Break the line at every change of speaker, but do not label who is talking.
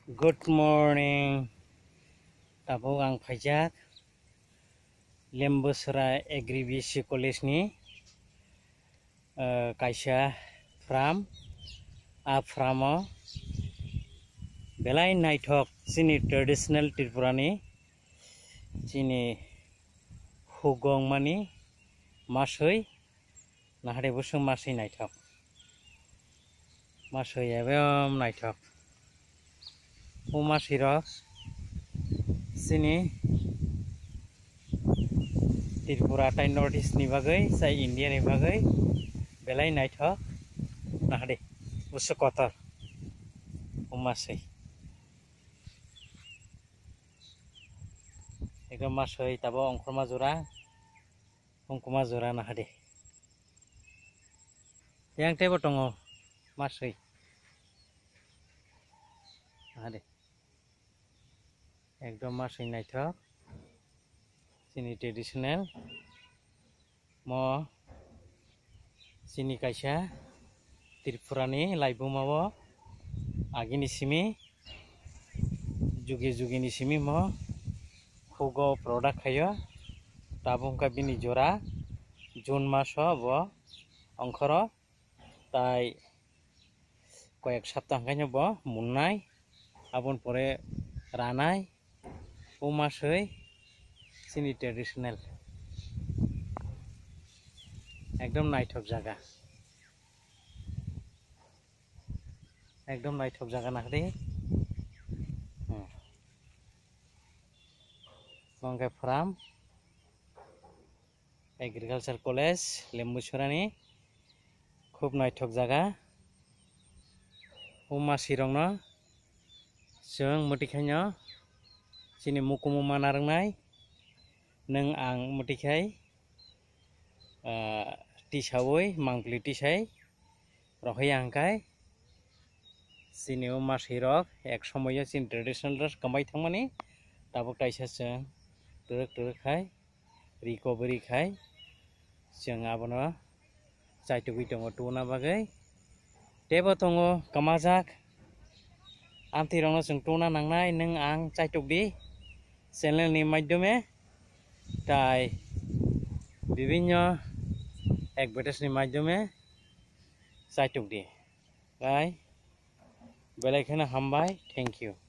Good morning. Tabuk ang pajak Lembusra Agribisi College ni kaisa from Framo belai naithok sini traditional Tripurani sini hugong mani masoi nahade busung masoi naithok masoi ebem naithok masirok sini Tripura tai North East ni bagai sai India ni bagai belai naithok nahade busuk kotor masoi ekdom masoi tabo ongkorma jora nahade yang tebo tongo masoi nahade ekdom masoi naithok sini traditional mo sini kaisa Tripurani laibumao agini simi jugi ni simi mo hugo product khayo tabung ka bini jora June maso bo ongkhoro tai koyek saptah kaino bo munnai abon pore ranai masoi sini traditional ekdom naithok jaga nahde Mongke Farm Agriculture College Lembusrani khub naithok jaga masirongno jeng mutikhaino sini mukumu manarngnai neng ang mutikhai tisawoi mangpli tisai rohai angkai sini masirok ek somoyo sin traditional dress kamai thangmani tabuk kaisa jeng turuk khai recovery khai jeng abono chaitugui tongo tuna bagai tebo tongo kamajak amtirongno jeng tuna nangnai neng ang chaitugdi channel ni madhyome tai bibinno advertise ni madhyome chaitugdi bai belai khana hambai thank you.